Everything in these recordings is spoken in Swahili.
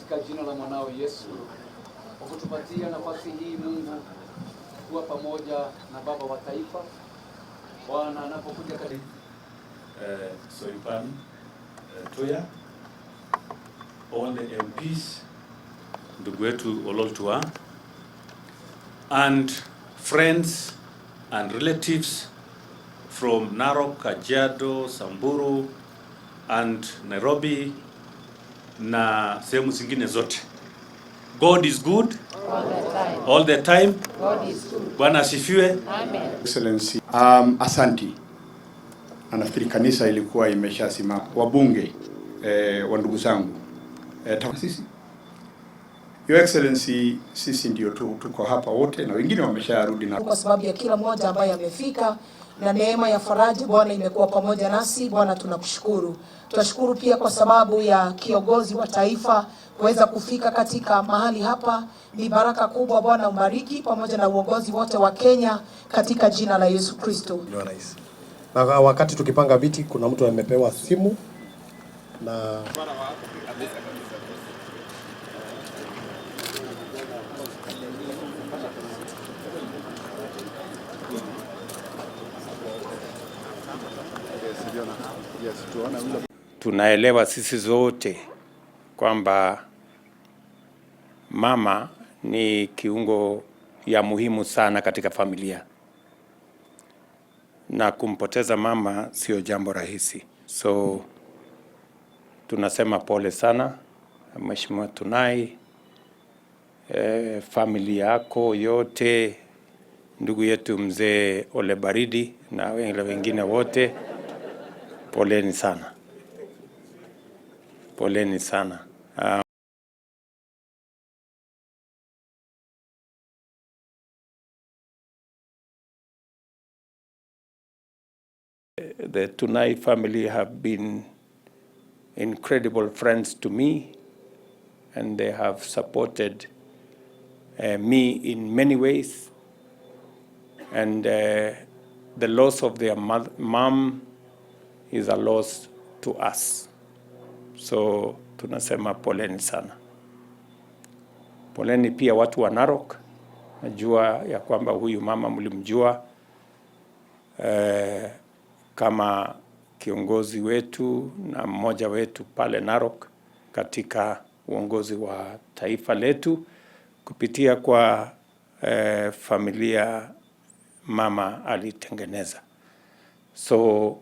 Katika jina la mwanao Yesu, kwa kutupatia nafasi hii Mungu kuwa pamoja na baba wa taifa Bwana anapokuja karibu Soipan Toya, all the MPs, ndugu wetu Ololtua, and friends and relatives from Narok, Kajiado, Samburu and Nairobi na sehemu zingine zote. God is good all the time. God is good. Bwana asifiwe. Amen. Excellency, asanti. Nafikiri kanisa ilikuwa imeshasimama. Wabunge wa ndugu zangu, sisi Your Excellency, sisi ndio tuko hapa wote na wengine wamesharudi, na kwa sababu ya kila mmoja ambaye amefika na neema ya faraja Bwana imekuwa pamoja nasi. Bwana tunakushukuru. Tunashukuru pia kwa sababu ya kiongozi wa taifa kuweza kufika katika mahali hapa. Ni baraka kubwa. Bwana umbariki pamoja na uongozi wote wa Kenya katika jina la Yesu Kristo. Ndio rais. Na wakati tukipanga viti kuna mtu amepewa simu na tunaelewa sisi zote kwamba mama ni kiungo ya muhimu sana katika familia, na kumpoteza mama sio jambo rahisi. So tunasema pole sana Mheshimiwa Tunai, familia yako yote, ndugu yetu mzee Ole Baridi na wengine wote, poleni sana. Poleni sana. The Tunai family have been incredible friends to me, and they have supported me in many ways, and the loss of their mom is a loss to us. So tunasema poleni sana. Poleni pia watu wa Narok. Najua ya kwamba huyu mama mlimjua kama kiongozi wetu na mmoja wetu pale Narok katika uongozi wa taifa letu kupitia kwa familia mama alitengeneza. So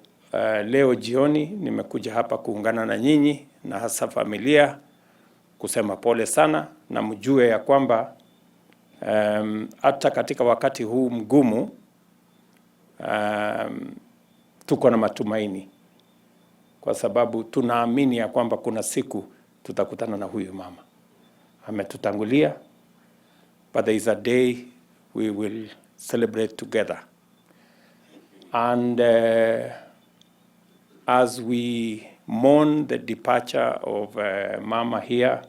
leo jioni nimekuja hapa kuungana na nyinyi na hasa familia kusema pole sana, na mjue ya kwamba hata katika wakati huu mgumu tuko na matumaini, kwa sababu tunaamini ya kwamba kuna siku tutakutana na huyu mama. Ametutangulia, but there is a day we will celebrate together. And as we mourn the departure of Mama here,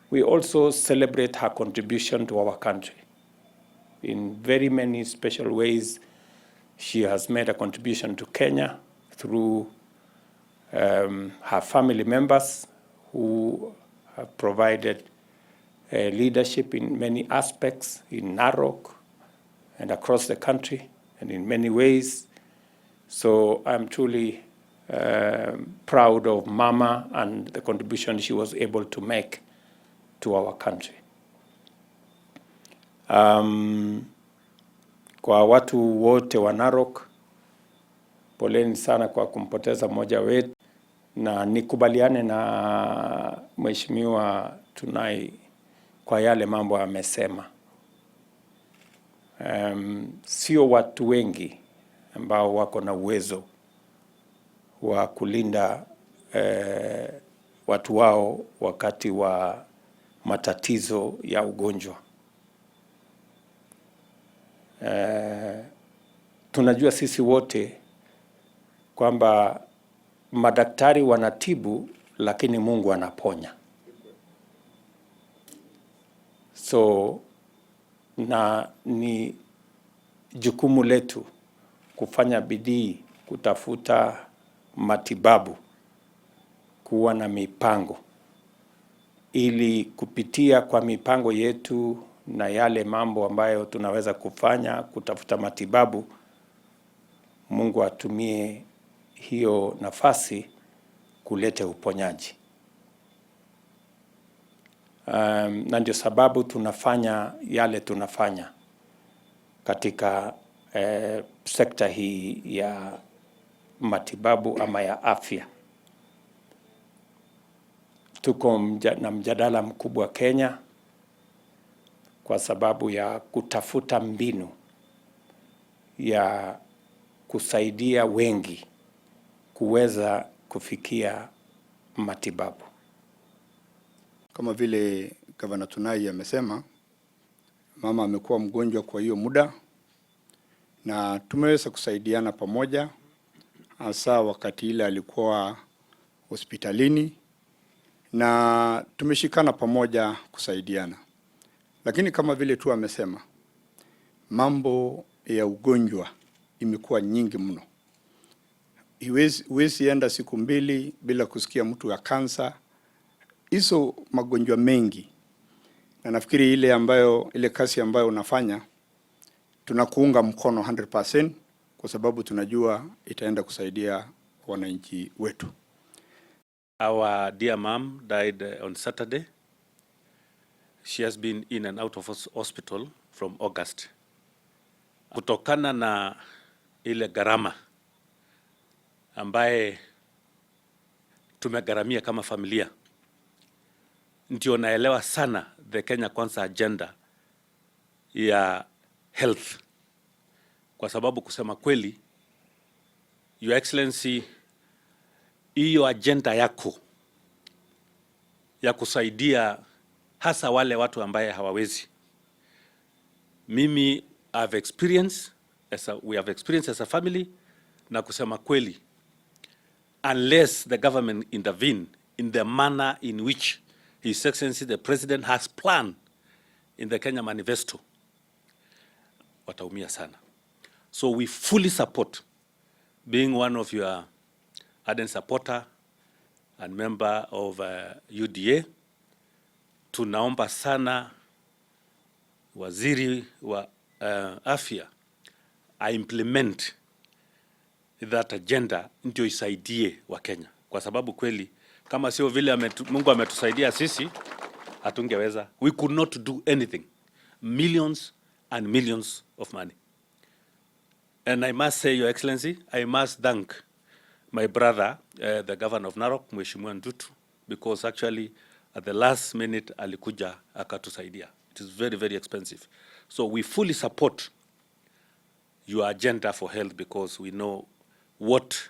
we also celebrate her contribution to our country. In very many special ways, she has made a contribution to Kenya through her family members who have provided leadership in many aspects in Narok and across the country and in many ways. So I'm truly proud of Mama and the contribution she was able to make to our country. Kwa watu wote wa Narok, poleni sana kwa kumpoteza mmoja wetu, na nikubaliane na Mheshimiwa Tunai kwa yale mambo amesema. Sio watu wengi ambao wako na uwezo wa kulinda watu wao wakati wa matatizo ya ugonjwa. Tunajua sisi wote kwamba madaktari wanatibu, lakini Mungu anaponya. So na ni jukumu letu kufanya bidii kutafuta matibabu, kuwa na mipango, ili kupitia kwa mipango yetu na yale mambo ambayo tunaweza kufanya kutafuta matibabu, Mungu atumie hiyo nafasi kuleta uponyaji. Na ndio sababu tunafanya yale tunafanya katika sekta hii ya matibabu ama ya afya. Tuko na mjadala mkubwa Kenya kwa sababu ya kutafuta mbinu ya kusaidia wengi kuweza kufikia matibabu. Kama vile Gavana Tunai amesema, mama amekuwa mgonjwa kwa hiyo muda, na tumeweza kusaidiana pamoja, hasa wakati ile alikuwa hospitalini, na tumeshikana pamoja kusaidiana. Lakini kama vile tu amesema, mambo ya ugonjwa imekuwa nyingi mno. Huwezi enda siku mbili bila kusikia mtu ya kansa. Hizo magonjwa mengi, na nafikiri ile kazi ambayo unafanya tunakuunga mkono 100%, kwa sababu tunajua itaenda kusaidia wananchi wetu. Our dear mom died on Saturday. She has been in and out of hospital from August. Kutokana na ile gharama ambaye tumegharamia kama familia, ndio naelewa sana the Kenya Kwanza agenda ya health. Kwa sababu kusema kweli, Your Excellency, hiyo agenda yako ya kusaidia hasa wale watu ambaye hawawezi. Mimi we have experienced as a family, na kusema kweli, unless the government intervene in the manner in which His Excellency the President has planned in the Kenya Manifesto, wataumia sana. So we fully support, being one of your ardent supporter and member of UDA, tunaomba sana waziri wa afya implement that agenda, ndio isaidie wa Kenya. Kwa sababu kweli, kama sio vile Mungu ametusaidia sisi, hatungeweza. We could not do anything. Millions and millions of money. And I must say, Your Excellency, I must thank my brother, the Governor of Narok, Mheshimiwa Ruto, because actually at the last minute alikuja akatusaidia. It is very, very expensive. So we fully support your agenda for health, because we know what